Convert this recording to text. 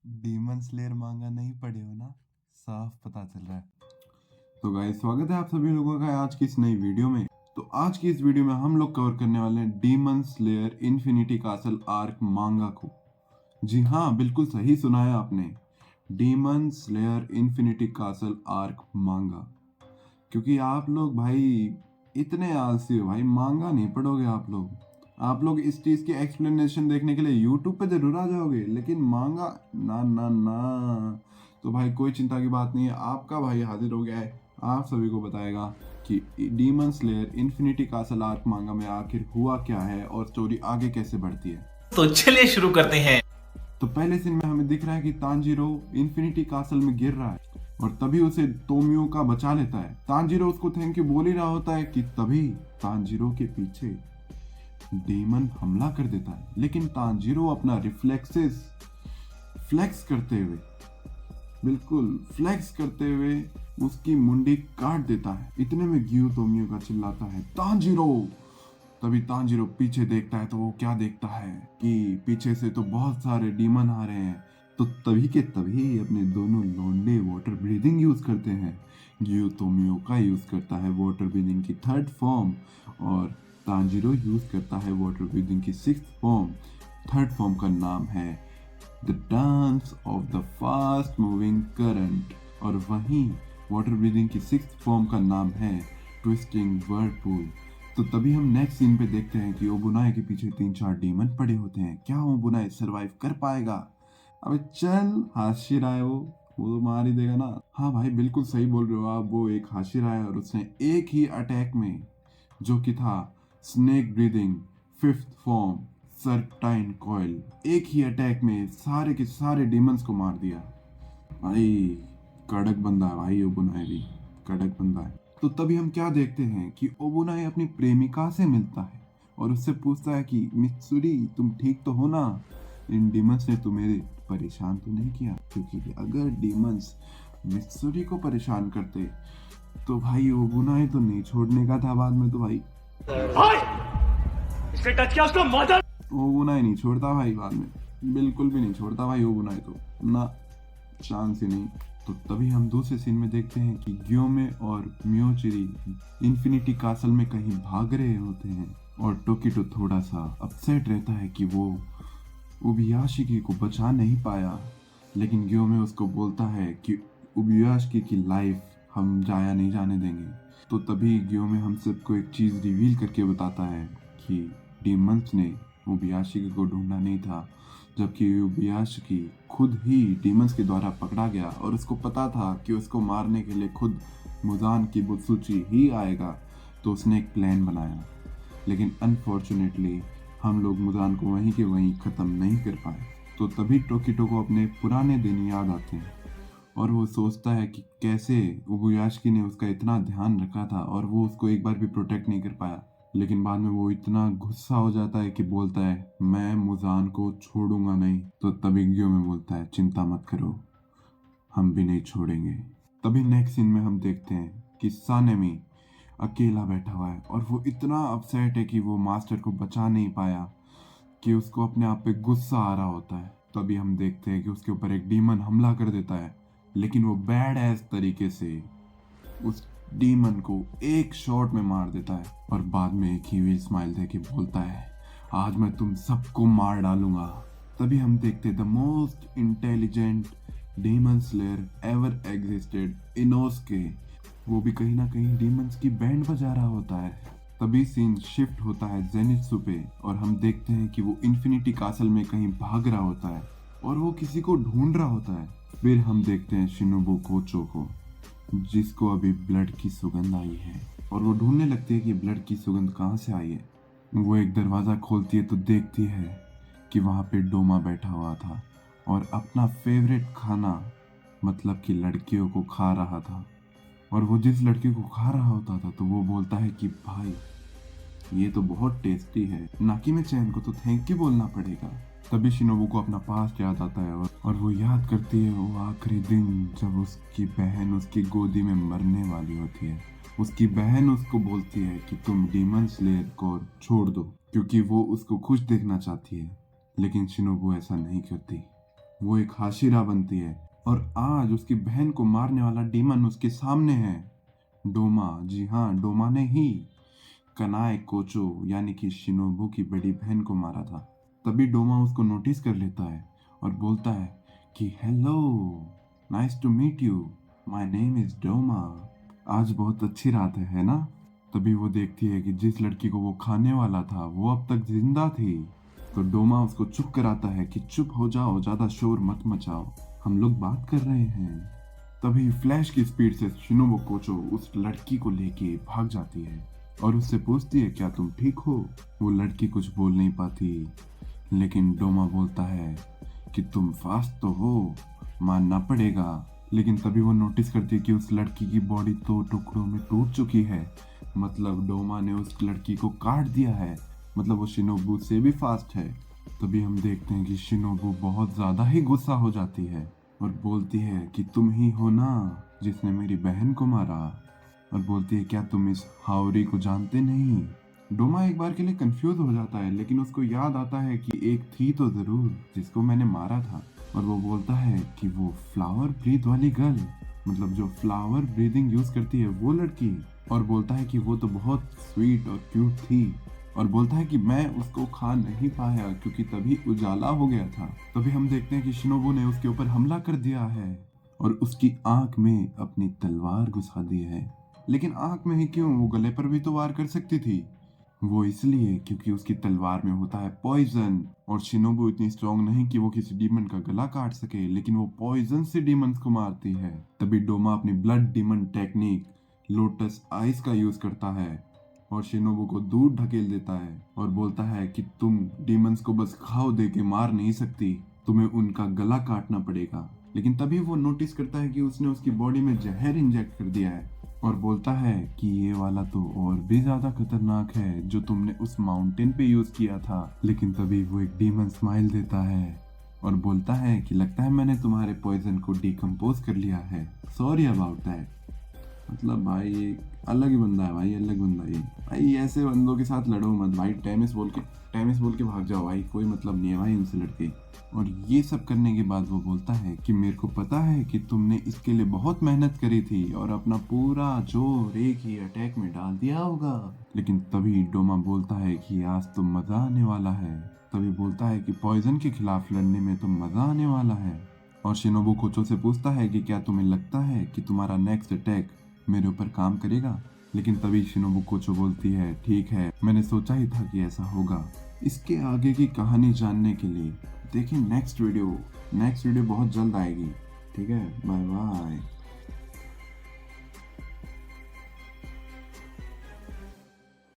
Demon slayer मांगा नहीं पढ़े हो ना, साफ पता चल रहा है। तो गाइस, स्वागत है आप सभी लोगों का आज की इस नई वीडियो में। तो आज की इस वीडियो में हम लोग कवर करने वाले हैं demon slayer infinity castle arc मांगा को। जी हाँ, बिल्कुल सही सुना है आपने, demon slayer infinity castle arc मांगा। क्योंकि आप लोग भाई इतने आलसी हो भाई, मांगा नहीं पढ़ोगे आप लोग इस चीज की एक्सप्लेनेशन देखने के लिए यूट्यूब पे जरूर आ जाओगे, लेकिन मांगा ना ना ना। तो भाई कोई चिंता की बात नहीं है, आपका भाई हाजिर हो गया है, आप सभी को बताएगा कि demon slayer infinity castle arc मांगा में आखिर हुआ क्या है और स्टोरी आगे कैसे बढ़ती है। तो चलिए शुरू करते हैं। तो पहले सीन में हमें दिख रहा है कि तांजीरो इन्फिनिटी कासल में गिर रहा है और तभी उसे तोमियो का बचा लेता है। तांजीरो उसको थैंक यू बोल ही रहा होता है कि तभी तांजीरो के पीछे डेमन हमला कर देता है, लेकिन तांजीरो अपना रिफ्लेक्सेस फ्लेक्स करते हुए, बिल्कुल फ्लेक्स करते हुए उसकी मुंडी काट देता है। इतने में ग्यू तोमियो का चिल्लाता है तांजीरो। तभी तांजीरो पीछे देखता है तो वो क्या देखता है कि पीछे से तो बहुत सारे डीमन आ रहे हैं। तो तभी के तभी अपने दोनों लोंडे वाटर ब्रीदिंग यूज करते हैं। ग्यू तोमियो का यूज करता है वाटर ब्रीदिंग की थर्ड फॉर्म और तांजीरो यूज करता है वाटर ब्रीदिंग की सिक्स्थ फॉर्म। थर्ड फॉर्म का नाम है the dance of the fast moving current और वहीं वाटर ब्रीदिंग की सिक्स्थ फॉर्म का नाम है ट्विस्टिंग वर्लपूल। तो तभी हम नेक्स्ट सीन पे देखते हैं कि ओबुनाई के पीछे 3-4 डीमन पड़े होते हैं। क्या ओबुनाई सरवाइव कर पाएगा? अबे चल, हाशिरा है वो तो मार ही देगा ना। हाँ भाई, बिल्कुल सही बोल रहे हो आप, वो एक हाशिरा है और उसने एक ही अटैक में, जो कि था snake breathing fifth form certain coil, एक ही अटैक में सारे के सारे डीमंस को मार दिया। भाई कड़क बंदा है भाई, ओबुनाई भी कड़क बंदा है। तो तभी हम क्या देखते हैं कि ओबुनाई अपनी प्रेमिका से मिलता है और उससे पूछता है कि मित्सुरी तुम ठीक तो हो ना? इन डीमंस ने तुम्हें परेशान तो नहीं किया? क्योंकि अगर डीमंस मित्सुरी को परेशान करते तो भाई ओबुनाई तो नहीं छोड़ने का था बाद में। तो भाई इसने टच किया उसको मदर। ओबुनाई नहीं छोड़ता भाई बाद में, बिल्कुल भी नहीं छोड़ता भाई ओबुनाई तो ना, चांस ही नहीं। तो तभी हम दूसरे सीन में देखते हैं कि ग्योमे और मियोचिरी इन्फिनिटी कासल में कहीं भाग रहे होते हैं और टोकिटो थोड़ा सा अपसेट रहता है कि वो उबियाशिकी को बचा नहीं पाया। लेकिन ग्योमे उसको बोलता है कि उबियाशिकी की लाइफ हम जाया नहीं जाने देंगे। तो तभी ग्योमे हम सबको एक चीज़ रिवील करके बताता है कि डीमंस ने उबियाशिकी को ढूंढा नहीं था, जबकि उबियाशिकी खुद ही डीमंस के द्वारा पकड़ा गया और उसको पता था कि उसको मारने के लिए खुद मुजान की बुत्सुची ही आएगा। तो उसने एक प्लान बनाया, लेकिन अनफॉर्चुनेटली हम लोग मुजान को वहीं के वहीं ख़त्म नहीं कर पाए। तो तभी टोकिटो को अपने पुराने दिन याद आते हैं और वो सोचता है कि कैसे उबुयाशिकी ने उसका इतना ध्यान रखा था और वो उसको एक बार भी प्रोटेक्ट नहीं कर पाया। लेकिन बाद में वो इतना गुस्सा हो जाता है कि बोलता है मैं मुजान को छोड़ूंगा नहीं। तो तभी ग्योमे बोलता है चिंता मत करो, हम भी नहीं छोड़ेंगे। तभी नेक्स्ट सीन में हम देखते हैं कि सानेमी अकेला बैठा हुआ है और वो इतना अपसेट है कि वो मास्टर को बचा नहीं पाया, कि उसको अपने आप पे गुस्सा आ रहा होता है। तभी हम देखते हैं कि उसके ऊपर एक डीमन हमला कर देता है, लेकिन वो बैड एस तरीके से उस डीमन को एक शॉट में मार देता है और बाद में एक ही स्माइल दे के बोलता है आज मैं तुम सबको मार डालूंगा। तभी हम देखते हैं the most intelligent demon slayer ever existed, Inosuke, वो भी कहीं ना कहीं डीमंस की बैंड बजा रहा होता है। तभी सीन शिफ्ट होता है जेनित्सु पे और हम देखते हैं कि वो इन्फिनिटी कासल में कहीं भाग रहा होता है और वो किसी को ढूंढ रहा होता है। फिर हम देखते हैं शिनोबु कोचो को, जिसको अभी ब्लड की सुगंध आई है और वो ढूंढने लगती है कि ब्लड की सुगंध कहाँ से आई है। वो एक दरवाज़ा खोलती है तो देखती है कि वहाँ पे डोमा बैठा हुआ था और अपना फेवरेट खाना, मतलब कि लड़कियों को खा रहा था। और वो जिस लड़की को खा रहा होता था तो वो बोलता है कि भाई ये तो बहुत टेस्टी है, नाकी में चैन को तो थैंक यू बोलना पड़ेगा। तभी शिनोबू को अपना पास्ट याद आता है और वो याद करती है वो आखिरी दिन जब उसकी बहन उसकी गोदी में मरने वाली होती है। उसकी बहन उसको बोलती है कि तुम डीमन स्लेयर को छोड़ दो, क्योंकि वो उसको खुश देखना चाहती है। लेकिन शिनोबू ऐसा नहीं करती। वो एक हाशिरा बनती है और आज उसकी बहन को मारने वाला डीमन उसके सामने है। डोमा, जी हाँ, डोमा ने ही कनाए कोचो यानी कि शिनोबू की बड़ी बहन को मारा था। तभी डोमा उसको नोटिस कर लेता है और बोलता है कि hello, nice to meet you, my name is Doma. आज बहुत अच्छी रात है ना? तभी वो देखती है कि जिस लड़की को वो खाने वाला था वो अब तक जिंदा थी। तो डोमा उसको चुप कराता है कि चुप हो जाओ, ज्यादा शोर मत मचाओ, हम लोग बात कर रहे हैं। तभी फ्लैश की स्पीड से शिनोबू कोचो उस लड़की को लेके भाग जाती है और उससे पूछती है क्या तुम ठीक हो? वो लड़की कुछ बोल नहीं पाती, लेकिन डोमा बोलता है कि तुम फास्ट तो हो, मानना पड़ेगा। लेकिन तभी वो नोटिस करती है कि उस लड़की की बॉडी तो टुकड़ों में टूट चुकी है। मतलब डोमा ने उस लड़की को काट दिया है, मतलब वो शिनोबू से भी फास्ट है। तभी हम देखते हैं कि शिनोबू बहुत ज्यादा ही गुस्सा हो जाती है और बोलती है कि तुम ही हो ना जिसने मेरी बहन को मारा, और बोलती है क्या तुम इस हाउरी को जानते नहीं? डोमा एक बार के लिए कंफ्यूज हो जाता है, लेकिन उसको याद आता है कि एक थी तो जरूर जिसको मैंने मारा था, और वो बोलता है कि वो फ्लावर ब्रीथ वाली गर्ल, मतलब जो फ्लावर ब्रीदिंग यूज करती है वो लड़की, और बोलता है कि वो तो बहुत स्वीट और क्यूट थी, और बोलता है कि मैं उसको खा नहीं पाया क्योंकि तभी उजाला हो गया था। तभी हम देखते हैं कि शिनोबू ने उसके ऊपर हमला कर दिया है और उसकी आंख में अपनी तलवार घुसा दी है। लेकिन आंख में ही क्यों, वो गले पर भी तो वार कर सकती थी। वो इसलिए क्योंकि उसकी तलवार में होता है पॉइजन, और शिनोबू इतनी स्ट्रांग नहीं कि वो किसी डीमन का गला काट सके, लेकिन वो पॉइजन से डीमंस को मारती है। तभी डोमा अपनी blood demon technique lotus ice का यूज करता है और शिनोबू को दूर ढकेल देता है और बोलता है कि तुम डीमंस को बस घाव दे के मार नहीं सकती, तुम्हें उनका गला काटना पड़ेगा। लेकिन तभी वो नोटिस करता है कि उसने उसकी बॉडी में जहर इंजेक्ट कर दिया है और बोलता है कि ये वाला तो और भी ज्यादा खतरनाक है जो तुमने उस माउंटेन पे यूज किया था। लेकिन तभी वो एक डीमन स्माइल देता है और बोलता है कि लगता है मैंने तुम्हारे पॉइजन को डिकम्पोज कर लिया है, सॉरी अबाउट दैट। मतलब भाई ये अलग ही बंदा है भाई, अलग बंदा ये भाई। ऐसे बंदों के साथ लड़ो मत भाई, टेनिस बोल के भाग जाओ भाई, कोई मतलब नहीं है भाई उनसे लड़के। और ये सब करने के बाद वो बोलता है कि मेरे को पता है कि तुमने इसके लिए बहुत मेहनत करी थी और अपना पूरा जोर एक ही अटैक में डाल दिया होगा। लेकिन तभी डोमा बोलता है कि आज तो मजा आने वाला है। तभी बोलता है कि पॉइजन के खिलाफ लड़ने में तो मजा आने वाला है। और शिनोबू कोचो से पूछता है कि क्या तुम्हें लगता है कि तुम्हारा नेक्स्ट अटैक मेरे ऊपर काम करेगा? लेकिन तभी शिनोबू कोचो बोलती है ठीक है, मैंने सोचा ही था कि ऐसा होगा। इसके आगे की कहानी जानने के लिए देखिए नेक्स्ट वीडियो बहुत जल्द आएगी। ठीक है, बाय बाय।